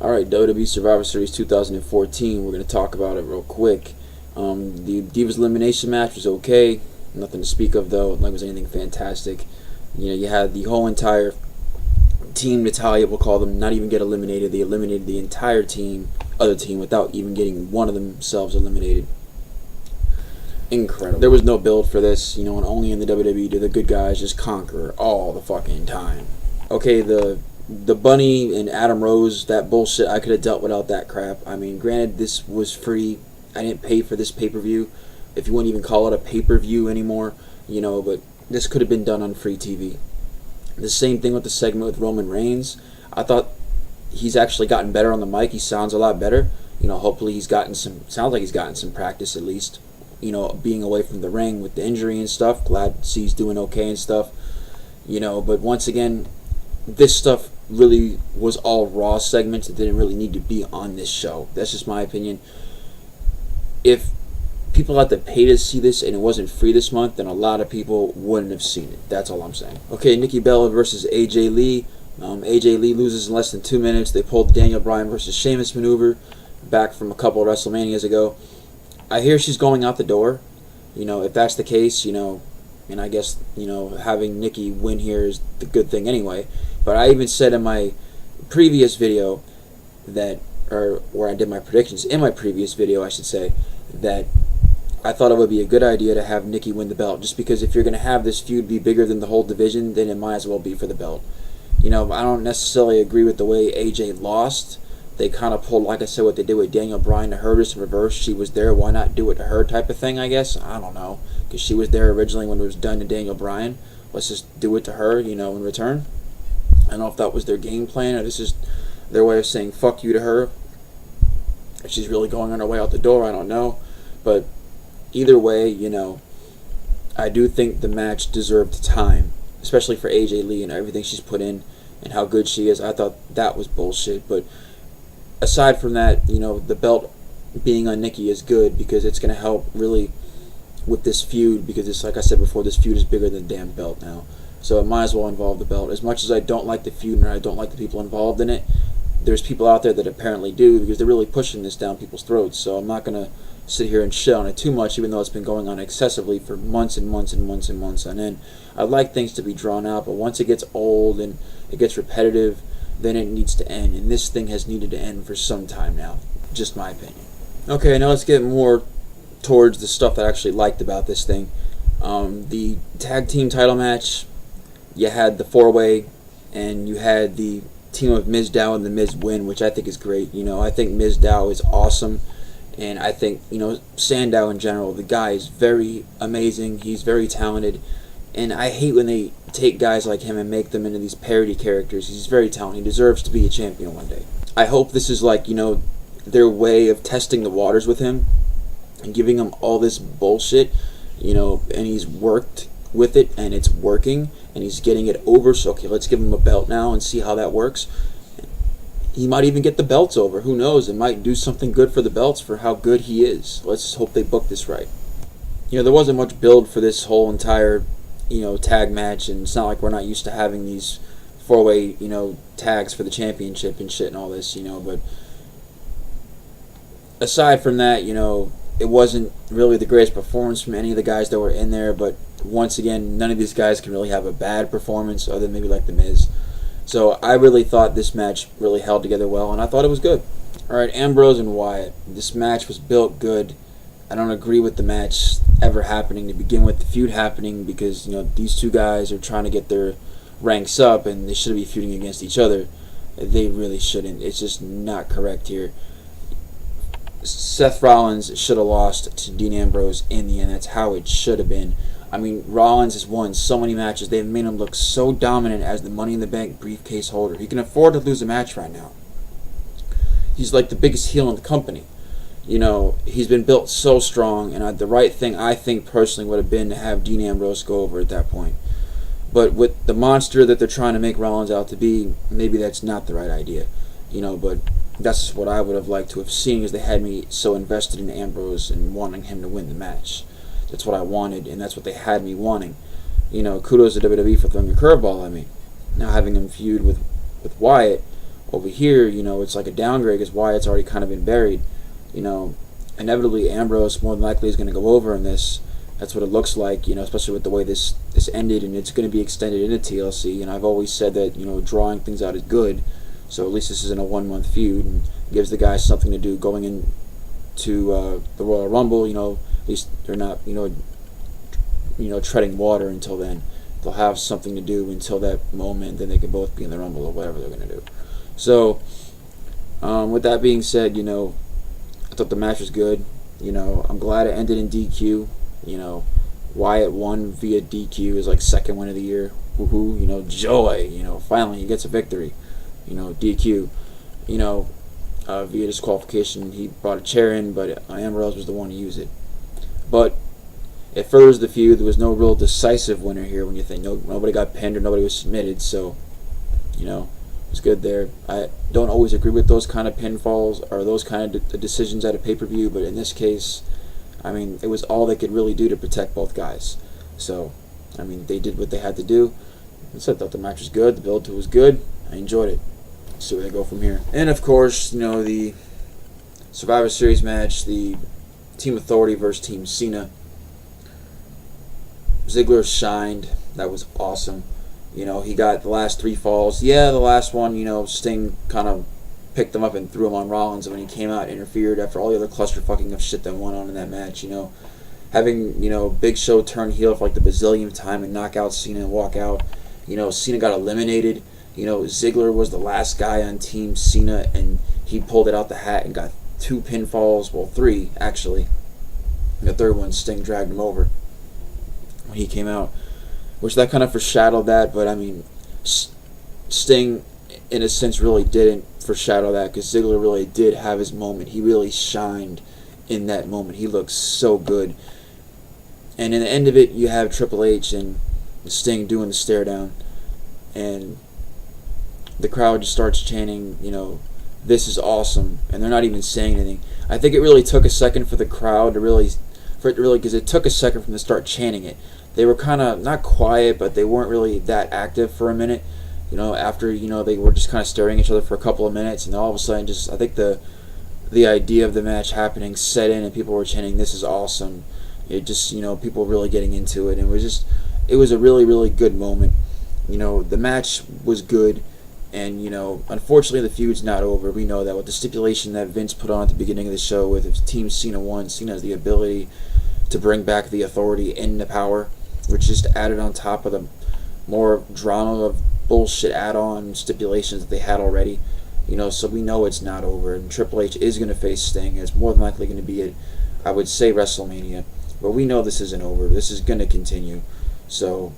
Alright, WWE Survivor Series 2014, we're going to talk about it real quick. The Divas Elimination match was okay, nothing to speak of though, like it was anything fantastic. You know, you had the whole entire Team Natalia, we'll call them, not even get eliminated. They eliminated the entire other team, without even getting one of themselves eliminated. Incredible. There was no build for this, and only in the WWE do the good guys just conquer all the fucking time. Okay, the Bunny and Adam Rose, that bullshit, I could have dealt without that crap. I mean, granted, this was free. I didn't pay for this pay-per-view, if you wouldn't even call it a pay-per-view anymore, but this could have been done on free TV. The same thing with the segment with Roman Reigns. I thought he's actually gotten better on the mic. He sounds a lot better. Hopefully sounds like he's gotten some practice at least, being away from the ring with the injury and stuff. Glad to see he's doing okay and stuff, but once again, this stuff really was all Raw segments that didn't really need to be on this show. That's just my opinion. If people had to pay to see this and it wasn't free this month, then a lot of people wouldn't have seen it. That's all I'm saying. Okay, Nikki Bella versus AJ Lee. AJ Lee loses in less than 2 minutes. They pulled the Daniel Bryan versus Sheamus maneuver back from a couple of WrestleManias ago. I hear she's going out the door. If that's the case, and I guess, having Nikki win here is the good thing anyway. But I even said in my previous video where I did my predictions, in my previous video I should say, that I thought it would be a good idea to have Nikki win the belt, just because if you're going to have this feud be bigger than the whole division, then it might as well be for the belt. I don't necessarily agree with the way AJ lost. They kind of pulled, like I said, what they did with Daniel Bryan to her, just in reverse. She was there, why not do it to her type of thing, I guess. I don't know, because she was there originally when it was done to Daniel Bryan. Let's just do it to her, in return. I don't know if that was their game plan, or this is their way of saying fuck you to her. If she's really going on her way out the door, I don't know. But either way, I do think the match deserved time, especially for AJ Lee and everything she's put in and how good she is. I thought that was bullshit. But aside from that, the belt being on Nikki is good, because it's going to help really with this feud, because it's, like I said before, this feud is bigger than the damn belt now. So it might as well involve the belt. As much as I don't like the feud and I don't like the people involved in it, there's people out there that apparently do, because they're really pushing this down people's throats. So I'm not going to sit here and shit on it too much, even though it's been going on excessively for months and months and months and months on end. I like things to be drawn out, but once it gets old and it gets repetitive, then it needs to end. And this thing has needed to end for some time now. Just my opinion. Okay, now let's get more towards the stuff that I actually liked about this thing. The tag team title match, you had the 4-way, and you had the team of Miz Dow and the Miz win, which I think is great. I think Miz Dow is awesome, and I think, Sandow in general, the guy is very amazing. He's very talented, and I hate when they take guys like him and make them into these parody characters. He's very talented. He deserves to be a champion one day. I hope this is like, their way of testing the waters with him and giving him all this bullshit, and he's worked with it and it's working and he's getting it over. So okay, let's give him a belt now and see how that works. He might even get the belts over. Who knows? It might do something good for the belts for how good he is. Let's just hope they book this right. There wasn't much build for this whole entire, tag match, and it's not like we're not used to having these 4-way, tags for the championship and shit and all this, but aside from that, it wasn't really the greatest performance from any of the guys that were in there. But once again, none of these guys can really have a bad performance, other than maybe like The Miz. So I really thought this match really held together well, and I thought it was good. Alright, Ambrose and Wyatt. This match was built good. I don't agree with the match ever happening to begin with, the feud happening, because these two guys are trying to get their ranks up and they shouldn't be feuding against each other. They really shouldn't. It's just not correct here. Seth Rollins should have lost to Dean Ambrose in the end. That's how it should have been. I mean, Rollins has won so many matches. They've made him look so dominant as the Money in the Bank briefcase holder. He can afford to lose a match right now. He's like the biggest heel in the company. He's been built so strong, and the right thing, I think, personally, would have been to have Dean Ambrose go over at that point. But with the monster that they're trying to make Rollins out to be, maybe that's not the right idea. But that's just what I would have liked to have seen, as they had me so invested in Ambrose and wanting him to win the match. That's what I wanted, and that's what they had me wanting. Kudos to WWE for throwing a curveball at me. Now having him feud with Wyatt Over here, it's like a downgrade because Wyatt's already kind of been buried. Inevitably Ambrose more than likely is going to go over in this. That's what it looks like, especially with the way this ended, and it's going to be extended into TLC. And I've always said that, drawing things out is good. So at least this isn't a 1 month feud, and gives the guys something to do going into the Royal Rumble. At least they're not, treading water until then. They'll have something to do until that moment, then they can both be in the Rumble or whatever they're going to do. So, with that being said, I thought the match was good. I'm glad it ended in DQ. Wyatt won via DQ is like second win of the year. Woohoo! Joy. Finally he gets a victory. DQ. Via disqualification, he brought a chair in, but Ambrose was the one to use it. But it furthers the feud. There was no real decisive winner here when you think nobody got pinned or nobody was submitted. So, it's good there. I don't always agree with those kind of pinfalls or those kind of decisions at a pay-per-view, but in this case, it was all they could really do to protect both guys. So, they did what they had to do. I thought the match was good. The build to it was good. I enjoyed it. Let's see where they go from here. And of course, the Survivor Series match, the Team Authority versus Team Cena. Ziggler shined. That was awesome. He got the last 3 falls. Yeah, the last one, Sting kind of picked him up and threw him on Rollins, and when he came out, interfered after all the other clusterfucking of shit that went on in that match. Having Big Show turn heel for like the bazillionth time and knock out Cena and walk out. Cena got eliminated. Ziggler was the last guy on Team Cena, and he pulled it out the hat and got 2 pinfalls. Well, 3 actually. And the third one, Sting dragged him over when he came out, which that kind of foreshadowed that. But Sting, in a sense, really didn't foreshadow that, because Ziggler really did have his moment. He really shined in that moment. He looked so good. And in the end of it, you have Triple H and Sting doing the stare down, and the crowd just starts chanting, this is awesome, and they're not even saying anything. I think it really took a second for the crowd because it took a second for them to start chanting it. They were kind of not quiet, but they weren't really that active for a minute. After they were just kind of staring at each other for a couple of minutes, and all of a sudden, I think the idea of the match happening set in, and people were chanting, "This is awesome." It just people really getting into it, and it was a really, really good moment. The match was good, and unfortunately the feud's not over. We know that with the stipulation that Vince put on at the beginning of the show, with if Team Cena won, Cena has the ability to bring back the Authority into power, which just added on top of the more drama of bullshit add-on stipulations that they had already. So we know it's not over, and Triple H is going to face Sting. It's more than likely going to be at, I would say, WrestleMania, but we know this isn't over. This is going to continue. So,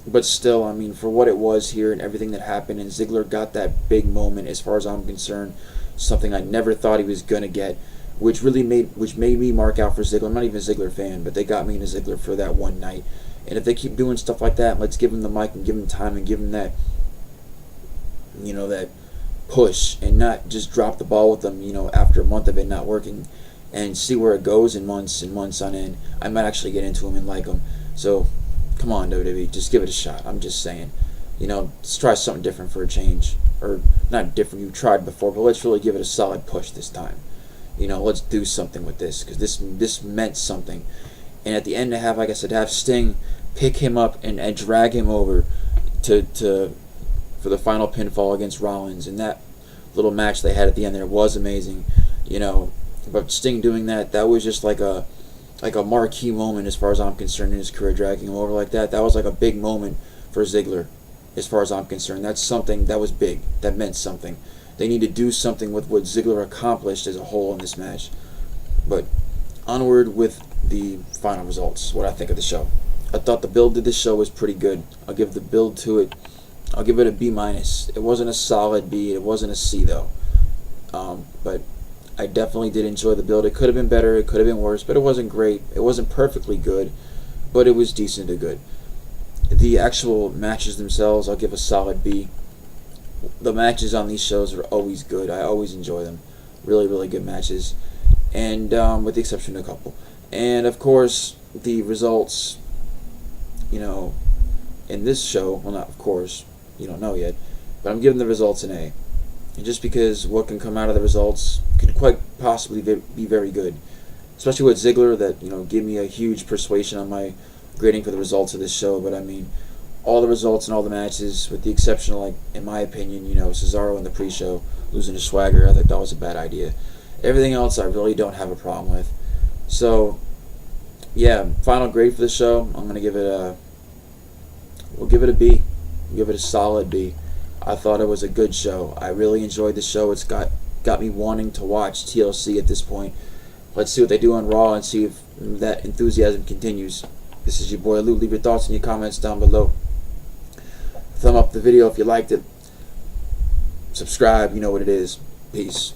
but still, for what it was here and everything that happened, and Ziggler got that big moment, as far as I'm concerned, something I never thought he was going to get, which made me mark out for Ziggler. I'm not even a Ziggler fan, but they got me into Ziggler for that one night. And if they keep doing stuff like that, let's give him the mic and give him time and give him that, that push, and not just drop the ball with them, after a month of it not working, and see where it goes in months and months on end. I might actually get into him and like him. So, come on, WWE, just give it a shot. I'm just saying, let's try something different for a change, or not different. You've tried before, but let's really give it a solid push this time. Let's do something with this, because this meant something. And at the end, like I said, have Sting pick him up and drag him over for the final pinfall against Rollins, and that little match they had at the end there was amazing. But Sting doing that was just like a marquee moment as far as I'm concerned in his career, dragging him over like that. That was like a big moment for Ziggler, as far as I'm concerned. That's something that was big. That meant something. They need to do something with what Ziggler accomplished as a whole in this match. But onward with the final results, what I think of the show. I thought the build to this show was pretty good. I'll give the build to it, I'll give it a B-. It wasn't a solid B, it wasn't a C though. But I definitely did enjoy the build. It could have been better, it could have been worse, but it wasn't great. It wasn't perfectly good, but it was decent to good. The actual matches themselves, I'll give a solid B. The matches on these shows are always good. I always enjoy them. Really, really good matches. And with the exception of a couple. And of course, the results, in this show, well, not of course, you don't know yet, but I'm giving the results an A. and just because what can come out of the results could quite possibly be very good, especially with Ziggler, that gave me a huge persuasion on my grading for the results of this show. But I mean, all the results and all the matches, with the exception of, like, in my opinion, Cesaro in the pre-show losing to Swagger, I thought that was a bad idea. Everything else I really don't have a problem with. So yeah, final grade for the show, I'm gonna give it we'll give it a B. We'll give it a solid B. I thought it was a good show. I really enjoyed the show. It's got me wanting to watch TLC at this point. Let's see what they do on Raw and see if that enthusiasm continues. This is your boy Lou. Leave your thoughts and your comments down below. Thumb up the video if you liked it. Subscribe, you know what it is. Peace.